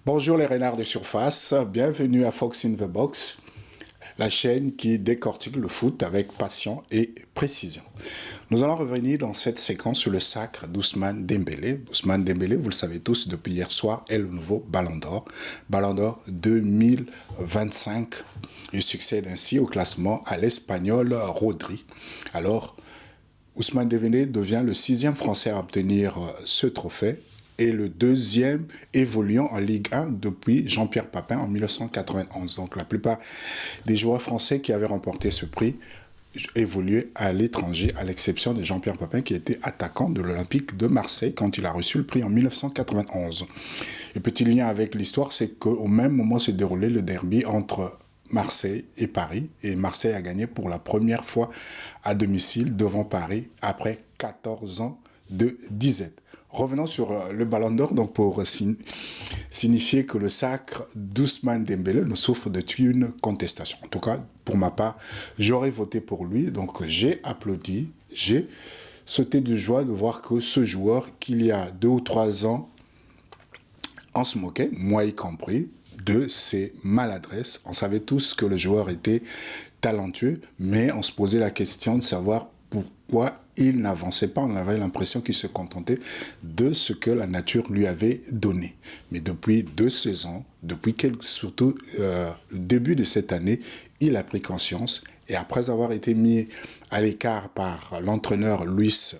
Bonjour les renards de surface, bienvenue à Fox in the Box, la chaîne qui décortique le foot avec passion et précision. Nous allons revenir dans cette séquence sur le sacre d'Ousmane Dembélé. Ousmane Dembélé, vous le savez tous, depuis hier soir, est le nouveau Ballon d'Or. Ballon d'Or 2025. Il succède ainsi au classement à l'Espagnol Rodri. Alors, Ousmane Dembélé devient le 6e Français à obtenir ce trophée et le 2e évoluant en Ligue 1 depuis Jean-Pierre Papin en 1991. Donc la plupart des joueurs français qui avaient remporté ce prix évoluaient à l'étranger, à l'exception de Jean-Pierre Papin qui était attaquant de l'Olympique de Marseille quand il a reçu le prix en 1991. Le petit lien avec l'histoire, c'est qu'au même moment s'est déroulé le derby entre Marseille et Paris. Et Marseille a gagné pour la première fois à domicile devant Paris après 14 ans de disette. Revenons sur le Ballon d'Or, donc pour signifier que le sacre d'Ousmane Dembélé ne souffre d'aucune contestation. En tout cas, pour ma part, j'aurais voté pour lui. Donc j'ai applaudi, j'ai sauté de joie de voir que ce joueur, qu'il y a 2 ou 3 ans, on se moquait, moi y compris, de ses maladresses. On savait tous que le joueur était talentueux, mais on se posait la question de savoir pourquoi il n'avançait pas. On avait l'impression qu'il se contentait de ce que la nature lui avait donné. Mais depuis 2 saisons, surtout le début de cette année, il a pris conscience. Et après avoir été mis à l'écart par l'entraîneur Luis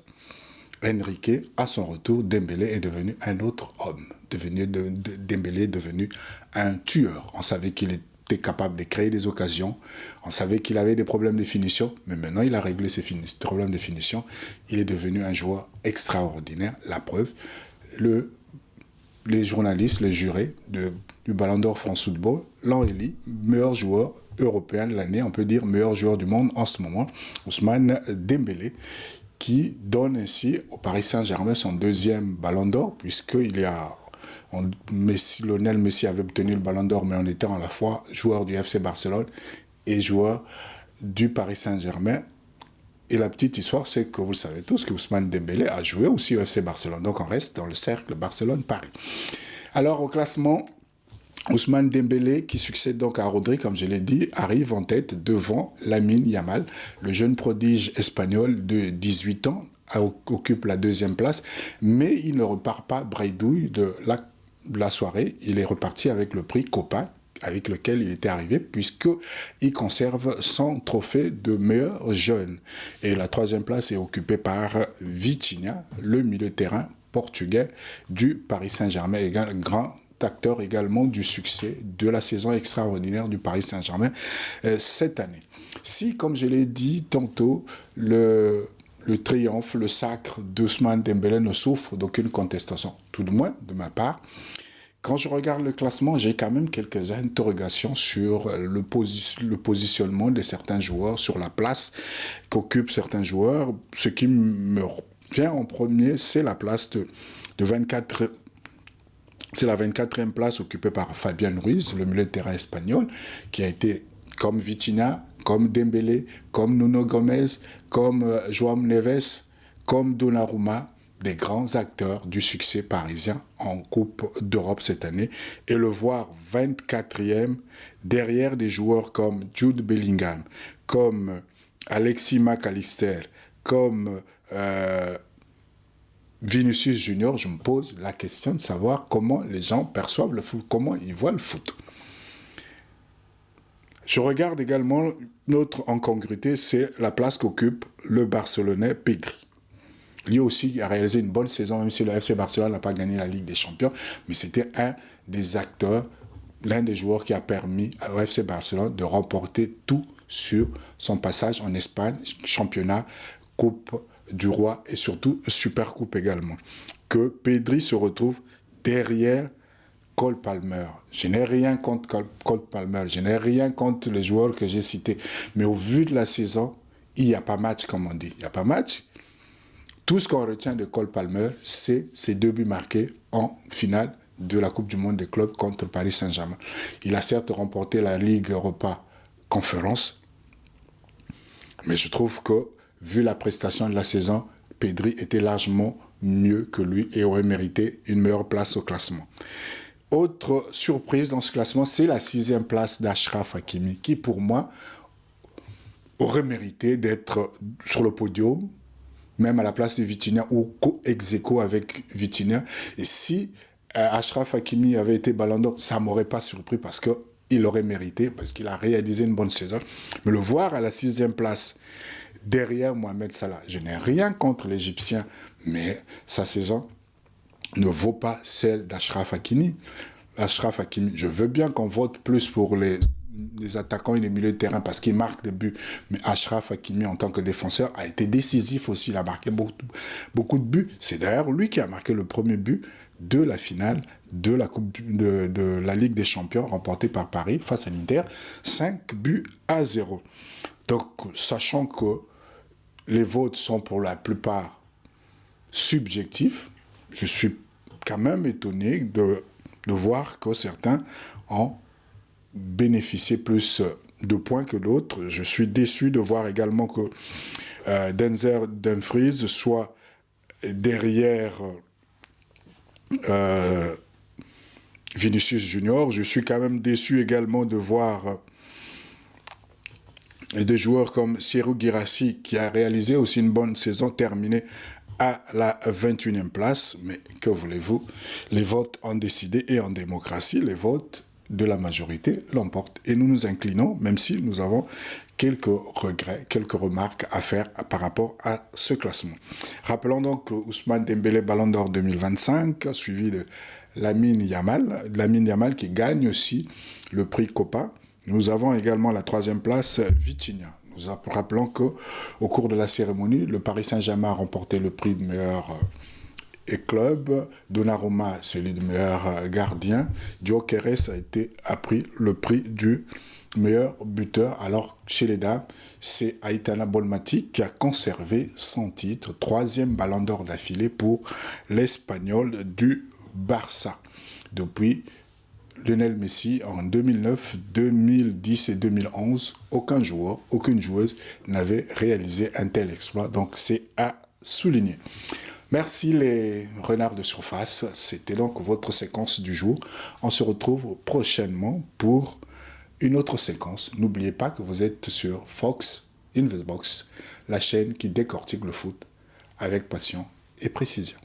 Enrique, à son retour, Dembélé est devenu un autre homme. Dembélé est devenu un tueur. On savait qu'il était capable de créer des occasions. On savait qu'il avait des problèmes de finition, mais maintenant il a réglé ses problèmes de finition. Il est devenu un joueur extraordinaire. La preuve, les journalistes, les jurés du Ballon d'Or France Football l'ont élu meilleur joueur européen de l'année, on peut dire meilleur joueur du monde en ce moment, Ousmane Dembélé, qui donne ainsi au Paris Saint-Germain son 2e Ballon d'Or, Lionel Messi avait obtenu le Ballon d'Or, mais en étant à la fois joueur du FC Barcelone et joueur du Paris Saint-Germain. Et la petite histoire, c'est que vous le savez tous, que Ousmane Dembélé a joué aussi au FC Barcelone. Donc on reste dans le cercle Barcelone-Paris. Alors au classement, Ousmane Dembélé, qui succède donc à Rodri, comme je l'ai dit, arrive en tête devant Lamine Yamal. Le jeune prodige espagnol de 18 ans occupe la 2e place, mais il ne repart pas bredouille de la soirée. Il est reparti avec le prix Copa, avec lequel il était arrivé, puisqu'il conserve son trophée de meilleur jeune. Et la 3e place est occupée par Vitinha, le milieu de terrain portugais du Paris Saint-Germain, grand acteur également du succès de la saison extraordinaire du Paris Saint-Germain cette année. Si, comme je l'ai dit tantôt, le triomphe, le sacre d'Ousmane Dembélé ne souffre d'aucune contestation, tout de moins de ma part, quand je regarde le classement, j'ai quand même quelques interrogations sur le positionnement de certains joueurs, sur la place qu'occupent certains joueurs. Ce qui me vient en premier, c'est la place de 24. C'est la 24e place occupée par Fabian Ruiz, le milieu de terrain espagnol, qui a été comme Vitinha, comme Dembélé, comme Nuno Gomez, comme João Neves, comme Donnarumma, des grands acteurs du succès parisien en Coupe d'Europe cette année, et le voir 24e derrière des joueurs comme Jude Bellingham, comme Alexis McAllister, comme Vinicius Junior, je me pose la question de savoir comment les gens perçoivent le foot, comment ils voient le foot. Je regarde également une autre incongruité, c'est la place qu'occupe le Barcelonais Pedri. Lui aussi a réalisé une bonne saison, même si le FC Barcelone n'a pas gagné la Ligue des Champions, mais c'était un des acteurs, l'un des joueurs qui a permis au FC Barcelone de remporter tout sur son passage en Espagne, championnat, Coupe du Roi et surtout Super Coupe également. Que Pedri se retrouve derrière Cole Palmer. Je n'ai rien contre Cole Palmer, je n'ai rien contre les joueurs que j'ai cités, mais au vu de la saison, il n'y a pas match, comme on dit. Il n'y a pas match. Tout ce qu'on retient de Cole Palmer, c'est ses 2 buts marqués en finale de la Coupe du Monde des clubs contre Paris Saint-Germain. Il a certes remporté la Ligue Europa Conférence, mais je trouve que, vu la prestation de la saison, Pedri était largement mieux que lui et aurait mérité une meilleure place au classement. Autre surprise dans ce classement, c'est la 6e place d'Achraf Hakimi, qui pour moi aurait mérité d'être sur le podium, même à la place de Vitinha ou ex aequo avec Vitinha. Et si Achraf Hakimi avait été Ballon d'Or, ça ne m'aurait pas surpris parce qu'il aurait mérité, parce qu'il a réalisé une bonne saison. Mais le voir à la 6e place, derrière Mohamed Salah, je n'ai rien contre l'Égyptien, mais sa saison ne vaut pas celle d'Achraf Hakimi. Achraf Hakimi, je veux bien qu'on vote plus pour les attaquants et les milieux de terrain parce qu'ils marquent des buts, mais Achraf Hakimi en tant que défenseur a été décisif aussi, il a marqué beaucoup de buts. C'est d'ailleurs lui qui a marqué le premier but de la finale de la Coupe de la Ligue des Champions remportée par Paris face à l'Inter, 5-0. Donc, sachant que les votes sont pour la plupart subjectifs, je suis quand même étonné de voir que certains ont bénéficié plus de points que d'autres. Je suis déçu de voir également que Denzel Dumfries soit derrière Vinicius Junior. Je suis quand même déçu également de voir des joueurs comme Serhou Guirassy qui a réalisé aussi une bonne saison terminée à la 21e place. Mais que voulez-vous? Les votes ont décidé et en démocratie, les votes de la majorité l'emportent. Et nous nous inclinons, même si nous avons quelques regrets, quelques remarques à faire par rapport à ce classement. Rappelons donc que Ousmane Dembélé Ballon d'Or 2025, suivi de Lamine Yamal qui gagne aussi le prix Copa. Nous avons également la 3e place, Vitinha. Nous rappelons qu'au cours de la cérémonie, le Paris Saint-Germain a remporté le prix de meilleur club, Donnarumma celui de meilleur gardien, Gyökeres a pris le prix du meilleur buteur. Alors chez les dames, c'est Aitana Bonmati qui a conservé son titre, 3e Ballon d'Or d'affilée pour l'Espagnol du Barça. Depuis Lionel Messi en 2009, 2010 et 2011, aucun joueur, aucune joueuse n'avait réalisé un tel exploit. Donc c'est à souligner. Merci les renards de surface. C'était donc votre séquence du jour. On se retrouve prochainement pour une autre séquence. N'oubliez pas que vous êtes sur Fox in the Box, la chaîne qui décortique le foot avec passion et précision.